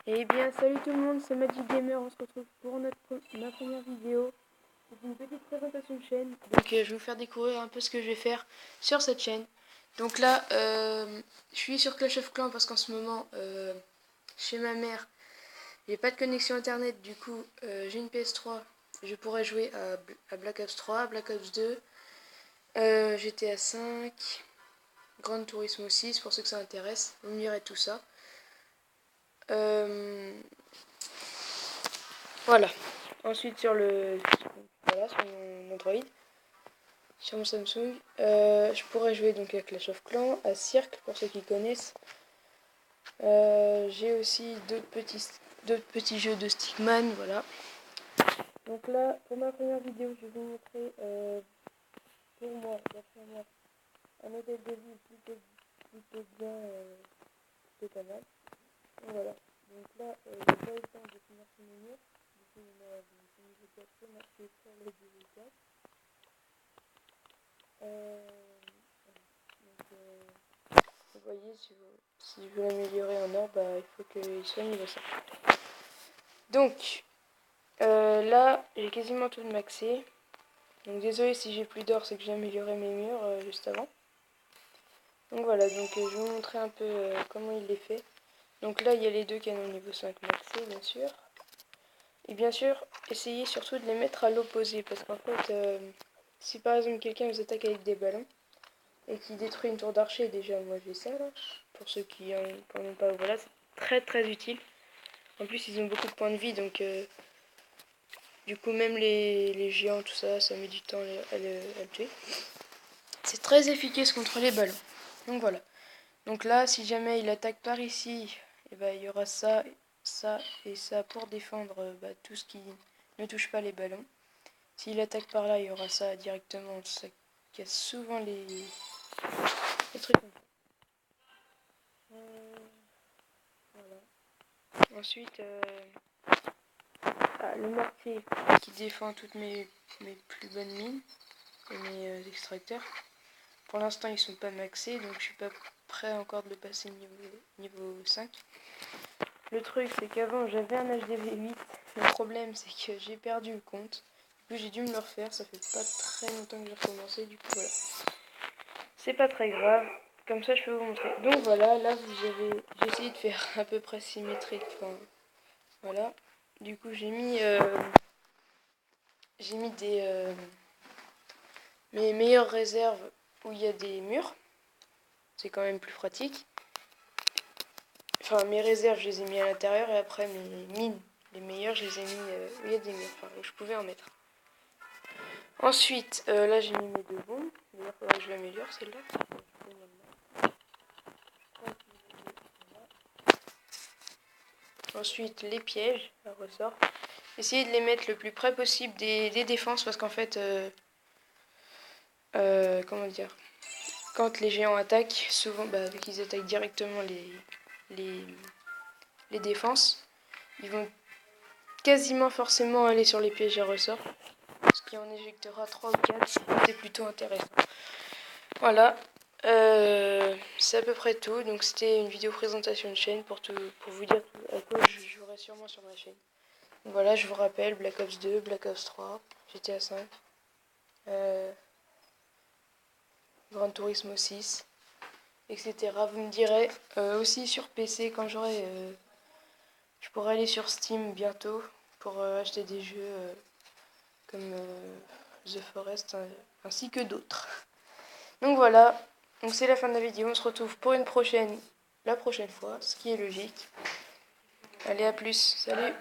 Eh bien, salut tout le monde, c'est Magic Gamer, on se retrouve pour ma première vidéo. C'est une petite présentation de chaîne. Donc, je vais vous faire découvrir un peu ce que je vais faire sur cette chaîne. Donc là, je suis sur Clash of Clans parce qu'en ce moment, chez ma mère, il n'y a pas de connexion internet. Du coup, j'ai une PS3. Je pourrais jouer à Black Ops 3, Black Ops 2, GTA 5, Gran Turismo 6, pour ceux que ça intéresse. Vous me direz tout ça. Voilà. Ensuite sur sur mon Android, sur mon Samsung, je pourrais jouer donc à Clash of Clans, à Cirque pour ceux qui connaissent. J'ai aussi d'autres petits jeux de Stickman, voilà. Donc là, pour ma première vidéo, je vais vous montrer pour moi, d'après moi, un modèle de vie plutôt bien de pas mal. Donc voilà. Donc là, j'ai pas eu le temps de finir ce menu. Du coup, on a du niveau 4 marqué sur le niveau 4. Vous voyez, si je veux l'améliorer en or, il faut qu'il soit niveau 5. Donc, là, j'ai quasiment tout de maxé. Donc désolé si j'ai plus d'or, c'est que j'ai amélioré mes murs juste avant. Donc voilà, donc je vais vous montrer un peu comment il est fait. Donc là, il y a les deux canons niveau 5 maxé, bien sûr. Et bien sûr, essayez surtout de les mettre à l'opposé, parce qu'en fait, si par exemple quelqu'un vous attaque avec des ballons, et qui détruit une tour d'archer, déjà moi j'ai ça là, pour ceux qui en ont pas, voilà, c'est très très utile. En plus ils ont beaucoup de points de vie, donc du coup même les géants, tout ça, ça met du temps à le tuer. C'est très efficace contre les ballons. Donc voilà. Donc là, si jamais il attaque par ici, et il y aura ça, ça et ça pour défendre tout ce qui ne touche pas les ballons. S'il attaque par là, il y aura ça directement, ça casse souvent les trucs. Voilà. Ensuite, le mortier qui défend toutes mes plus bonnes mines et mes extracteurs. Pour l'instant, ils sont pas maxés, donc je suis pas prêt encore de le passer niveau 5. Le truc, c'est qu'avant, j'avais un HDV 8. Le problème, c'est que j'ai perdu le compte. Du coup, j'ai dû me le refaire. Ça fait pas très longtemps que j'ai recommencé. Du coup, voilà. C'est pas très grave. Comme ça, je peux vous montrer. Donc voilà, là, j'ai essayé de faire à peu près symétrique. Enfin, voilà. Du coup, j'ai mis mes meilleures réserves où il y a des murs. C'est quand même plus pratique. Enfin, mes réserves, je les ai mis à l'intérieur et après mes mines, les meilleures, je les ai mis où il y a des murs, enfin, où je pouvais en mettre. Ensuite, là j'ai mis mes deux bombes. D'ailleurs, il faudrait que je l'améliore celle-là. Ensuite, les pièges à ressort. Essayez de les mettre le plus près possible des défenses parce qu'en fait, comment dire, quand les géants attaquent, souvent, vu qu'ils attaquent directement les défenses, ils vont quasiment forcément aller sur les pièges à ressort. Ce qui en éjectera 3 ou 4, c'est plutôt intéressant. Voilà, c'est à peu près tout. Donc c'était une vidéo présentation de chaîne pour vous dire à quoi je jouerai sûrement sur ma chaîne. Donc voilà, je vous rappelle, Black Ops 2, Black Ops 3, GTA 5, Gran Turismo 6, etc. Vous me direz aussi sur PC quand je pourrai aller sur Steam bientôt pour acheter des jeux comme The Forest ainsi que d'autres. Donc voilà, donc c'est la fin de la vidéo. On se retrouve pour la prochaine fois, ce qui est logique. Allez, à plus, salut!